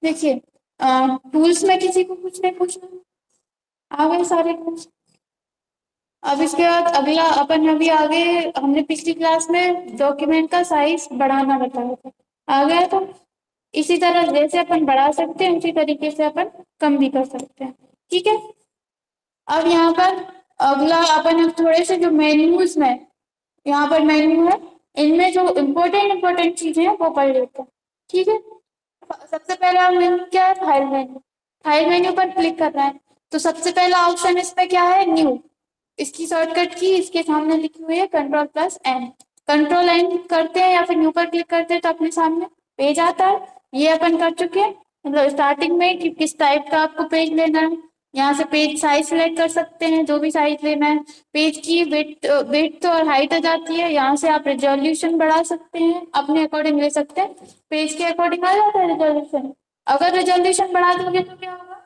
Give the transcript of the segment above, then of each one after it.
देखिए, टूल्स में किसी को कुछ नहीं पूछना, आ गए सारे टूल्स। अब इसके बाद अगला अपन अभी आगे, हमने पिछली क्लास में डॉक्यूमेंट का साइज बढ़ाना बताया था, आ गया तो इसी तरह जैसे अपन बढ़ा सकते हैं उसी तरीके से अपन कम भी कर सकते हैं। ठीक है, अब यहाँ पर अगला अपन थोड़े से जो मेन्यूज में, यहाँ पर मेन्यू है, इनमें जो इम्पोर्टेंट इम्पोर्टेंट चीजें हैं वो पढ़ लेते हैं। ठीक है, सबसे पहला मेन्यू क्या है, फाइल मेन्यू। फाइल मेन्यू पर क्लिक करना है, तो सबसे पहला ऑप्शन इसमें क्या है, न्यू। इसकी शॉर्टकट की इसके सामने लिखी हुई है Ctrl+N। Ctrl+N करते हैं या फिर न्यू पर क्लिक करते हैं तो अपने सामने पेज आता है। ये अपन कर चुके हैं, मतलब स्टार्टिंग में कि किस टाइप का आपको पेज लेना है। यहाँ से पेज साइज सिलेक्ट कर सकते हैं, जो भी साइज लेना है। पेज की विड्थ और हाइट आ जाती है, यहाँ से आप रिजोल्यूशन बढ़ा सकते हैं, अपने अकॉर्डिंग ले सकते हैं। पेज के अकॉर्डिंग आ जाता है रिजोल्यूशन। अगर रिजोल्यूशन बढ़ा दोगे तो क्या होगा,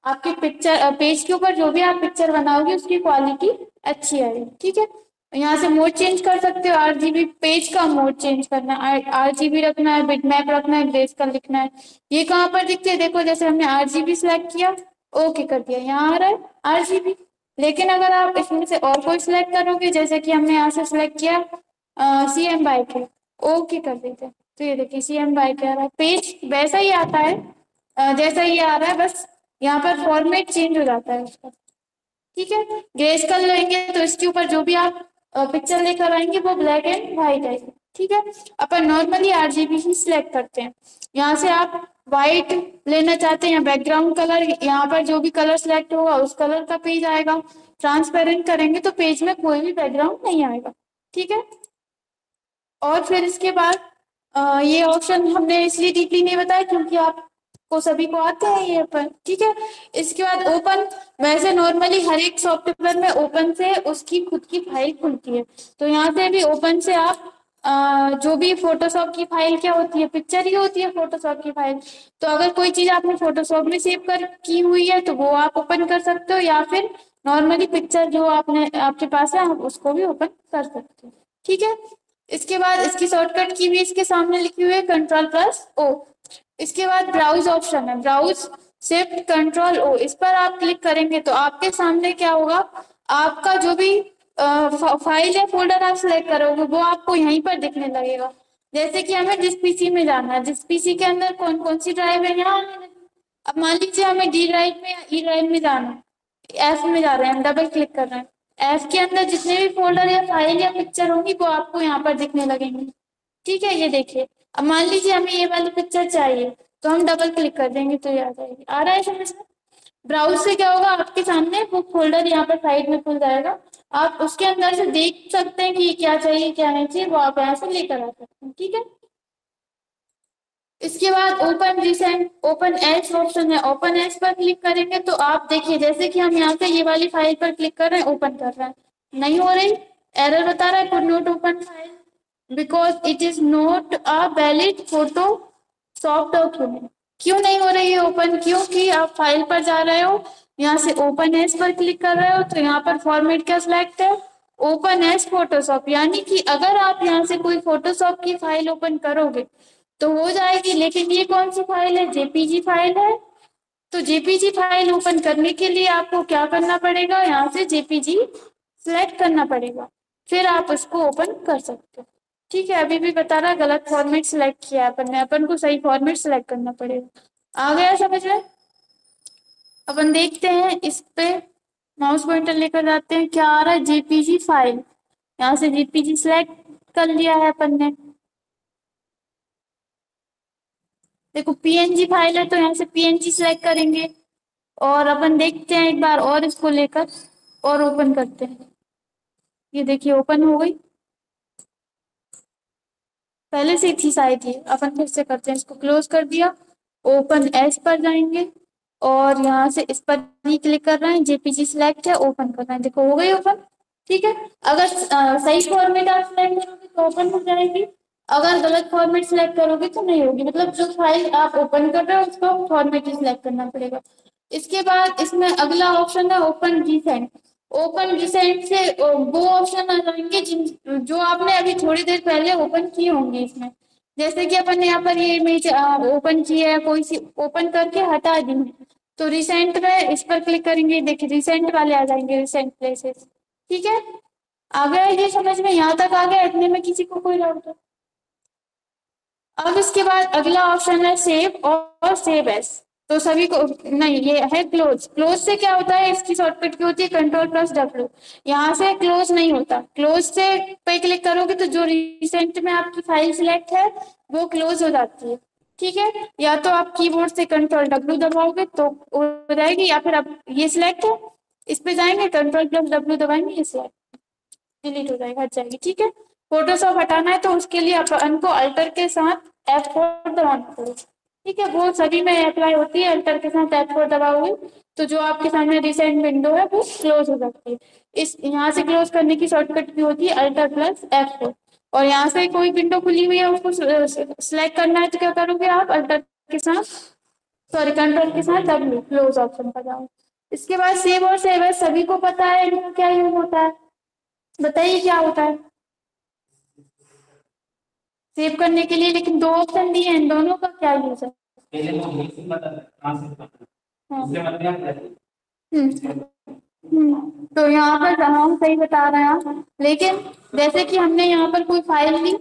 आपके पिक्चर पेज के ऊपर जो भी आप पिक्चर बनाओगे उसकी क्वालिटी अच्छी आएगी। ठीक है, यहाँ से मोड चेंज कर सकते हो, आरजीबी पेज का मोड चेंज करना है, आरजीबी रखना है, बिटमैप रखना है, ग्रेस्केल लिखना है। ये कहाँ पर दिखते हैं, देखो जैसे हमने आरजीबी सिलेक्ट किया, ओके कर दिया, यहाँ आ रहा है आरजीबी। लेकिन अगर आप इसमें से और कोई सिलेक्ट करोगे, जैसे कि हमने यहाँ से सिलेक्ट किया CM/K, ओके कर देते हैं, तो ये देखिए CM/K आ रहा है, पेज वैसा ही आता है जैसा ये आ रहा है, बस यहाँ पर फॉर्मेट चेंज हो जाता है उसका। ठीक है, ग्रेस्केल लेंगे तो इसके ऊपर जो भी आप पिक्चर लेकर आएंगे वो ब्लैक एंड व्हाइट आएगी। ठीक है, अपन नॉर्मली आरजीबी ही सिलेक्ट करते हैं। यहाँ से आप व्हाइट लेना चाहते हैं, बैकग्राउंड कलर, यहाँ पर जो भी कलर सिलेक्ट होगा उस कलर का पेज आएगा। ट्रांसपेरेंट करेंगे तो पेज में कोई भी बैकग्राउंड नहीं आएगा। ठीक है, और फिर इसके बाद ये ऑप्शन हमने इसलिए डीपली नहीं बताया क्योंकि आपको सभी को आते हैं ये अपन। ठीक है, इसके बाद ओपन, वैसे नॉर्मली हर एक सॉफ्टवेयर में ओपन से उसकी खुद की फाइल खुलती है, तो यहाँ से भी ओपन से आप जो भी फोटोशॉप की फाइल क्या होती है, पिक्चर ही होती है फोटोशॉप की फाइल। तो अगर कोई चीज आपने फोटोशॉप में सेव कर की हुई है तो वो आप ओपन कर सकते हो, या फिर नॉर्मली पिक्चर जो आपने आपके पास है आप उसको भी ओपन कर सकते हो। ठीक है, इसके बाद इसकी शॉर्टकट की भी इसके सामने लिखी हुई है Ctrl+O। इसके बाद ब्राउज ऑप्शन है, ब्राउज Shift Ctrl+O, इस पर आप क्लिक करेंगे तो आपके सामने क्या होगा, आपका जो भी फाइल या फोल्डर आप सिलेक्ट करोगे वो आपको यहीं पर दिखने लगेगा। जैसे कि हमें जिस पीसी में जाना है, जिस पीसी के अंदर कौन कौन सी ड्राइव है यहाँ आने लगी। अब मान लीजिए हमें डी ड्राइव में या ई ड्राइव में जाना है, एफ में जा रहे हैं, हम डबल क्लिक कर रहे हैं, एफ के अंदर जितने भी फोल्डर या फाइल या पिक्चर होंगी वो आपको यहाँ पर दिखने लगेंगे। ठीक है, ये देखिए, अब मान लीजिए हमें ये वाली पिक्चर चाहिए तो हम डबल क्लिक कर देंगे तो ये आ जाएगी। आ रहा है समझ में? ब्राउज से क्या होगा, आपके सामने वो फोल्डर यहाँ पर साइड में खुल जाएगा, आप उसके अंदर से देख सकते हैं कि ये क्या चाहिए क्या नहीं चाहिए, वो आप यहाँ से लेकर आ सकते हैं। ठीक है, इसके बाद open recent open H option है, ओपन एच पर क्लिक करेंगे तो आप देखिए जैसे कि हम यहाँ से ये वाली फाइल पर क्लिक कर रहे हैं, ओपन कर रहे हैं, नहीं हो रही, एरर बता रहा है could not open file because it is not a valid photo soft document. क्यों नहीं हो रही है ओपन, क्योंकि आप फाइल पर जा रहे हो, यहाँ से ओपन एज पर क्लिक कर रहे हो तो यहाँ पर फॉर्मेट क्या सिलेक्ट है, ओपन एज फोटोशॉप, यानी कि अगर आप यहाँ से कोई फोटोशॉप की फाइल ओपन करोगे तो हो जाएगी, लेकिन ये कौन सी फाइल है, जेपीजी फाइल है। तो जेपीजी फाइल ओपन करने के लिए आपको क्या करना पड़ेगा, यहाँ से जेपीजी सिलेक्ट करना पड़ेगा, फिर आप उसको ओपन कर सकते हो। ठीक है, अभी भी बता रहा गलत फॉर्मेट सिलेक्ट किया अपन ने, अपन को सही फॉर्मेट सिलेक्ट करना पड़ेगा। आ गया समझ में? अपन देखते हैं इस पे, माउस पॉइंटर लेकर जाते हैं, क्या आ रहा है, जेपीजी फाइल, यहाँ से जेपीजी सिलेक्ट कर लिया है अपन ने। देखो पीएनजी फाइल है तो यहाँ से पीएनजी सिलेक्ट करेंगे, और अपन देखते हैं एक बार और इसको लेकर और ओपन करते हैं। ये देखिए ओपन हो गई, पहले से थी शायद ये, अपन फिर से करते हैं, इसको क्लोज कर दिया, ओपन एज पर जाएंगे और यहाँ से इस पर ही क्लिक कर रहे हैं, जेपीजी सिलेक्ट है, ओपन कर रहे हैं, देखो हो गई ओपन। ठीक है, अगर सही फॉर्मेट आप सिलेक्ट करोगे तो ओपन हो जाएगी, अगर गलत फॉर्मेट सिलेक्ट करोगे तो नहीं होगी, मतलब जो फाइल आप ओपन कर रहे हो उसको फॉर्मेट ही सिलेक्ट करना पड़ेगा। इसके बाद इसमें अगला ऑप्शन है ओपन रिसेंट। ओपन रिसेंट से वो ऑप्शन आ जाएंगे जिन जो आपने अभी थोड़ी देर पहले ओपन किए होंगे इसमें, जैसे कि अपन ने यहाँ पर ये इमेज ओपन की है, कोई सी ओपन करके हटा दी है, तो रिसेंट में इस पर क्लिक करेंगे, देखिए रिसेंट वाले आ जाएंगे, रिसेंट प्लेसेस। ठीक है, आ गया ये समझ में, यहाँ तक आ गया, इतने में किसी को कोई डाउट है? अब इसके बाद अगला ऑप्शन है सेव और सेव एस। तो सभी को नहीं, ये है क्लोज। क्लोज से क्या होता है, इसकी शॉर्टकट की होती है Ctrl+W। यहाँ से क्लोज नहीं होता, क्लोज से पे क्लिक करोगे तो जो रिसेंट में आपकी फाइल सिलेक्ट है वो क्लोज हो जाती है। ठीक है, या तो आप कीबोर्ड से Ctrl+W दबाओगे तो हो जाएगी, या फिर आप ये सिलेक्ट है, इस पे जाएंगे Ctrl+W दबाएंगे, ये सिलेक्ट डिलीट हो जाएगा, हट जाएगी। ठीक है, फोटोशॉप हटाना है तो उसके लिए अपन को अल्टर के साथ F4 दबाना पड़ेगा। ठीक है, वो सभी में अप्लाई होती है, अल्टर के साथ F4 दबाओगे तो जो आपके सामने रिसेंट विंडो है वो क्लोज हो जाती है। इस यहाँ से क्लोज करने की शॉर्टकट भी होती है Alt+F4। और यहाँ से कोई विंडो खुली हुई है उसको सिलेक्ट करना है तो क्या करोगे आप, अल्टर के साथ, सॉरी कंट्रोल के साथ W, क्लोज ऑप्शन पर जाओ। इसके बाद सेव और सेव एज सभी को पता है इनका क्या यूज होता है, बताइए क्या होता है सेव करने के लिए, लेकिन दो ऑप्शन दिए हैं, इन दोनों का क्या यूज है? हाँ। तो यहाँ पर हम सही बता रहे हैं, लेकिन जैसे कि हमने यहाँ पर कोई फाइल ली,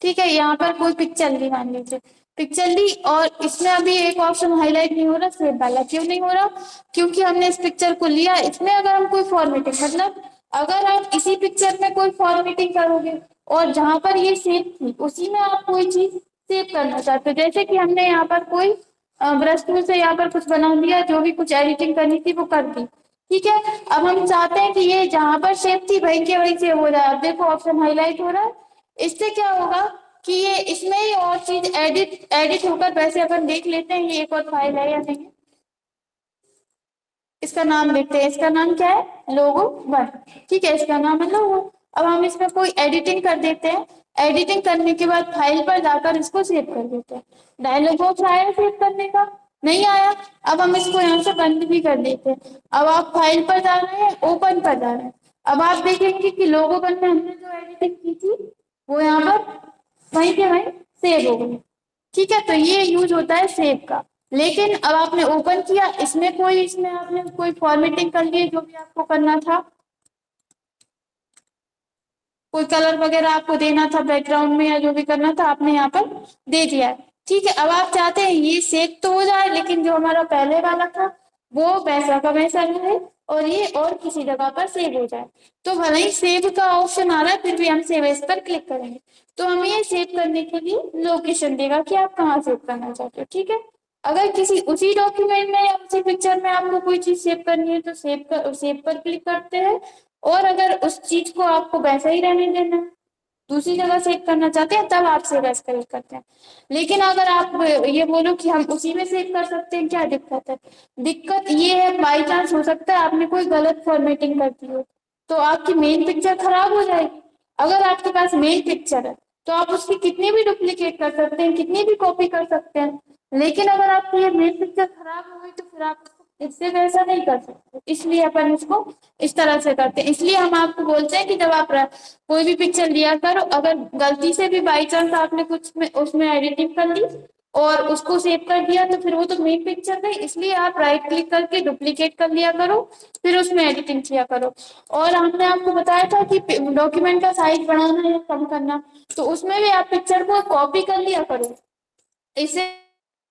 ठीक है, यहाँ पर कोई पिक्चर ली, मान लीजिए पिक्चर ली, और इसमें अभी एक ऑप्शन हाईलाइट नहीं हो रहा, सेव वाला। क्यों नहीं हो रहा? क्योंकि हमने इस पिक्चर को लिया, इसमें अगर हम कोई फॉर्मेटिंग, मतलब अगर आप इसी पिक्चर में कोई फॉर्मेटिंग करोगे और जहां पर ये सेव थी उसी में आप कोई चीज सेव करना चाहते हो, जैसे कि हमने यहाँ पर कोई ब्रश टूल से यहाँ पर कुछ बना दिया, जो भी कुछ एडिटिंग करनी थी वो कर दी। ठीक है, अब हम चाहते हैं कि ये जहां पर शेप थी वहीं के वहीं सेव हो जाए। अब देखो ऑप्शन हाईलाइट हो रहा है, इससे क्या होगा कि ये इसमें ही और चीज एडिट एडिट होकर, वैसे अपन देख लेते हैं ये एक और फाइल है या नहीं, इसका नाम देखते हैं, इसका नाम क्या है, लोगो 1। ठीक है, इसका नाम है लोगो। अब हम इसमें कोई एडिटिंग कर देते हैं, एडिटिंग करने के बाद फाइल पर जाकर इसको सेव कर देते हैं। डायलॉग बॉक्स आया सेव करने का, नहीं आया। अब हम इसको यहाँ से बंद भी कर देते हैं। अब आप फाइल पर जा रहे हैं, ओपन पर जा रहे हैं, अब आप देखेंगे कि लोगो 1 में हमने जो एडिटिंग की थी वो यहाँ पर वहीं के वहीं सेव हो गई। ठीक है, तो ये यूज होता है सेव का। लेकिन अब आपने ओपन किया, इसमें आपने कोई फॉर्मेटिंग कर ली, जो भी आपको करना था, कोई कलर वगैरह आपको देना था बैकग्राउंड में, या जो भी करना था आपने यहाँ पर दे दिया है। ठीक है, अब आप चाहते हैं ये सेव तो हो जाए, लेकिन जो हमारा पहले वाला था वो वैसा का वैसा रहे और ये और किसी जगह पर सेव हो जाए। तो भले ही सेव का ऑप्शन आ रहा है, फिर भी हम सेव एज पर क्लिक करेंगे तो हमें ये सेव करने के लिए लोकेशन देगा कि आप कहाँ सेव करना चाहते हो। ठीक है, अगर किसी उसी डॉक्यूमेंट में या उसी पिक्चर में आपको कोई चीज सेव करनी है तो सेव पर क्लिक करते हैं। और अगर उस चीज को आपको वैसा ही रहने देना है, दूसरी जगह सेव करना चाहते हैं, तब आप सेव एज क्लिक करते हैं। लेकिन अगर आप ये बोलो कि हम उसी में सेव कर सकते हैं, क्या दिक्कत है? दिक्कत ये है, बाई चांस हो सकता है आपने कोई गलत फॉर्मेटिंग कर दी हो तो आपकी मेन पिक्चर खराब हो जाएगी। अगर आपके पास मेन पिक्चर है तो आप उसकी कितनी भी डुप्लीकेट कर सकते हैं, कितनी भी कॉपी कर सकते हैं, लेकिन अगर आपकी ये मेन पिक्चर खराब हो गई तो फिर आप इससे वैसा नहीं कर सकते। इसलिए अपन इसको इस तरह से करते हैं। इसलिए हम आपको बोलते हैं कि जब आप कोई भी पिक्चर लिया करो, अगर गलती से भी बाई चांस आपने कुछ में उसमें एडिटिंग कर ली और उसको सेव कर दिया तो फिर वो तो मेन पिक्चर नहीं, इसलिए आप राइट क्लिक करके डुप्लीकेट कर लिया करो, फिर उसमें एडिटिंग किया करो। और हमने आपको बताया था कि डॉक्यूमेंट का साइज बढ़ाना या कम करना, तो उसमें भी आप पिक्चर को कॉपी कर लिया करो। इससे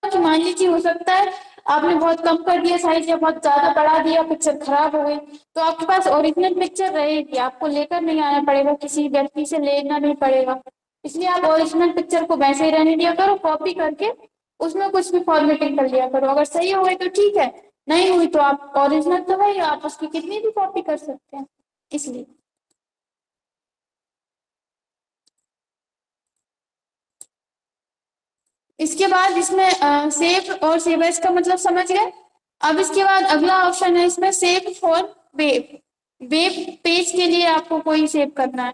मान लीजिए हो सकता है आपने बहुत कम कर दिया साइज या बहुत ज्यादा बढ़ा दिया, पिक्चर खराब हो गई, तो आपके पास ओरिजिनल पिक्चर रहेगी, आपको लेकर नहीं आना पड़ेगा, किसी व्यक्ति से लेना नहीं पड़ेगा। इसलिए आप ओरिजिनल पिक्चर को वैसे ही रहने दिया करो, कॉपी करके उसमें कुछ भी फॉर्मेटिंग कर लिया करो। अगर सही हो गई तो ठीक है, नहीं हुई तो आप ओरिजिनल तो है, आप उसकी कितनी भी कॉपी कर सकते हैं। इसलिए इसके बाद इसमें सेव और सेव एज का मतलब समझ गए। अब इसके बाद अगला ऑप्शन है इसमें save for web. Web page के लिए आपको कोई सेव करना है,